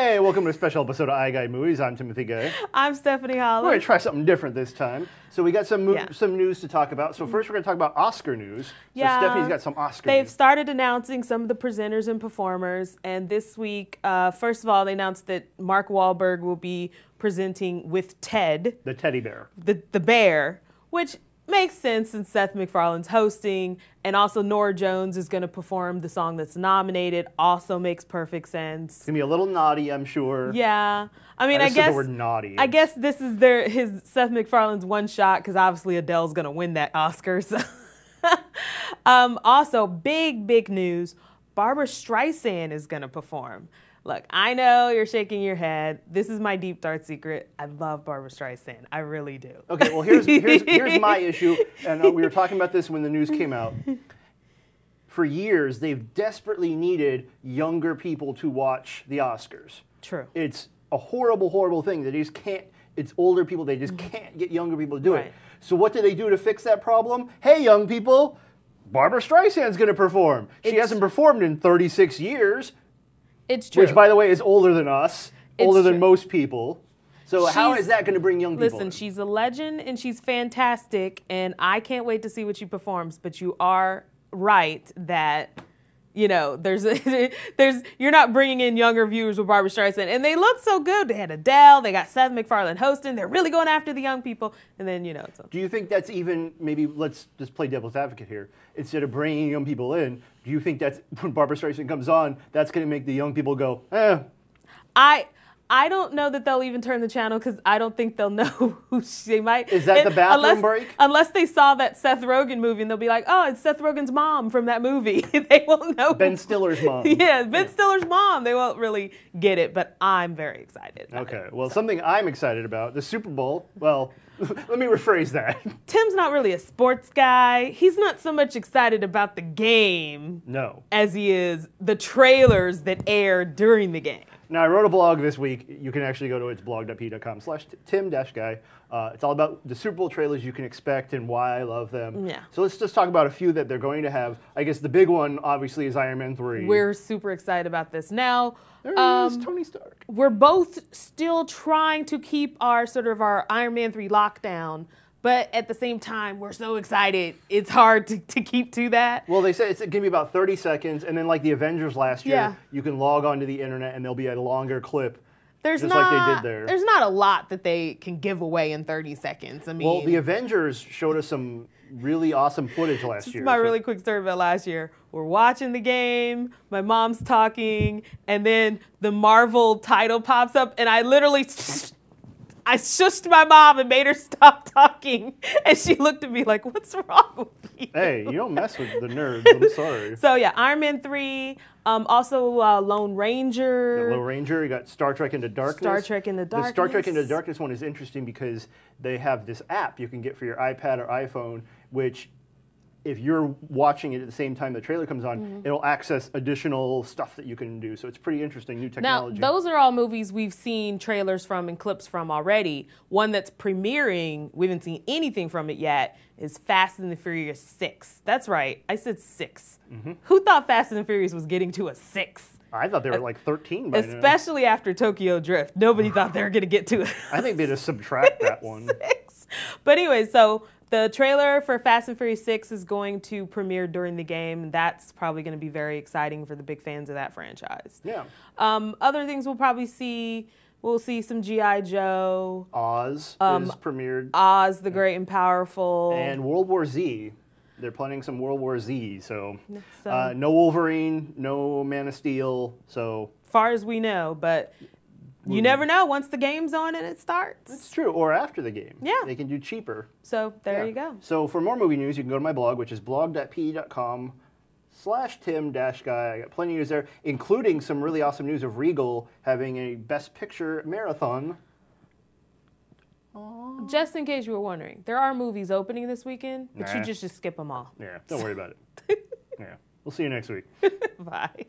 Hey, welcome to a special episode of iGuide Movies. I'm Timothy Gay. I'm Stephanie Holland. We're going to try something different this time. So we got some news to talk about. So first we're going to talk about Oscar news. So Stephanie's got some Oscar They've news. started announcing some of the presenters and performers. And this week, first of all, they announced that Mark Wahlberg will be presenting with Ted. The teddy bear. The bear, which makes sense since Seth MacFarlane's hosting. And also Norah Jones is going to perform the song that's nominated. Also makes perfect sense. It's going to be a little naughty, I'm sure. Yeah. I mean, I I just said guess the word naughty. I guess this is his Seth MacFarlane's one shot because obviously Adele's gonna win that Oscar. So. Also, big news: Barbra Streisand is gonna perform. Look, I know you're shaking your head. This is my deep dark secret. I love Barbra Streisand. I really do. Okay, well here's my issue, and we were talking about this when the news came out. For years, they've desperately needed younger people to watch the Oscars. True. It's a horrible thing that they just can't. It's older people. They just can't get younger people to do it. So what do they do to fix that problem? Hey, young people, Barbra Streisand's going to perform. She hasn't performed in 36 years. It's true. Which, by the way, is older than us, older than most people. So how is that going to bring young people Listen, in? she's a legend and she's fantastic, and I can't wait to see what she performs. But you are right that, you know, you're not bringing in younger viewers with Barbra Streisand, and they look so good. They had Adele, they got Seth MacFarlane hosting. They're really going after the young people, and then Do you think that's even maybe? Let's just play devil's advocate here. Instead of bringing young people in, do you think that's when Barbra Streisand comes on, that's going to make the young people go, eh? I don't know that they'll even turn the channel because I don't think they'll know who she might. Is that the bathroom break? Unless they saw that Seth Rogen movie and they'll be like, oh, it's Seth Rogen's mom from that movie. They won't know. Ben Stiller's mom. Yeah, Ben Stiller's mom. They won't really get it, but I'm very excited. Okay, well, something I'm excited about, the Super Bowl, well, let me rephrase that. Tim's not really a sports guy. He's not so much excited about the game as he is the trailers that air during the game. Now, I wrote a blog this week. You can actually go to it's blog.p.com/tim-guy. It's all about the Super Bowl trailers you can expect and why I love them. Yeah. So let's just talk about a few that they're going to have. I guess the big one, obviously, is Iron Man 3. We're super excited about this. Now, there is Tony Stark. We're both still trying to keep our Iron Man 3 lockdown, but at the same time, we're so excited. It's hard to keep to that. Well, they said it's going to be about 30 seconds, and then like the Avengers last year, you can log onto the internet and there'll be a longer clip. Like they did there. There's not a lot that they can give away in 30 seconds. I mean, well, the Avengers showed us some really awesome footage last year. This is my really quick story about last year. We're watching the game, my mom's talking, and then the Marvel title pops up, and I literally... I shushed my mom and made her stop talking, and she looked at me like, what's wrong with you? Hey, you don't mess with the nerds. I'm sorry. So, yeah, Iron Man 3, also Lone Ranger. Lone Ranger, you got Star Trek Into Darkness. Star Trek Into Darkness. The Star Trek Into Darkness one is interesting because they have this app you can get for your iPad or iPhone, which if you're watching it at the same time the trailer comes on, it'll access additional stuff that you can do. So it's pretty interesting, new technology. Now, those are all movies we've seen trailers from and clips from already. One that's premiering, we haven't seen anything from it yet, is Fast and the Furious 6. That's right, I said 6. Who thought Fast and the Furious was getting to a 6? I thought they were like 13 by now. Especially after Tokyo Drift. Nobody thought they were going to get to it. I think they just subtract that one. 6. But anyway, so the trailer for Fast and Furious 6 is going to premiere during the game. That's probably going to be very exciting for the big fans of that franchise. Yeah. Other things we'll probably see, we'll see some G.I. Joe. Oz is premiered. Oz, the Great and Powerful. And World War Z. They're planning some World War Z, so no Wolverine, no Man of Steel, so... Far as we know, but... You never know once the game's on and it starts. It's true, or after the game. Yeah. They can do cheaper. So there you go. So for more movie news, you can go to my blog, which is blog.pe.com/tim-guy. I got plenty of news there, including some really awesome news of Regal having a Best Picture marathon. Just in case you were wondering, there are movies opening this weekend, but you just skip them all. Yeah, don't worry about it. Yeah. We'll see you next week. Bye.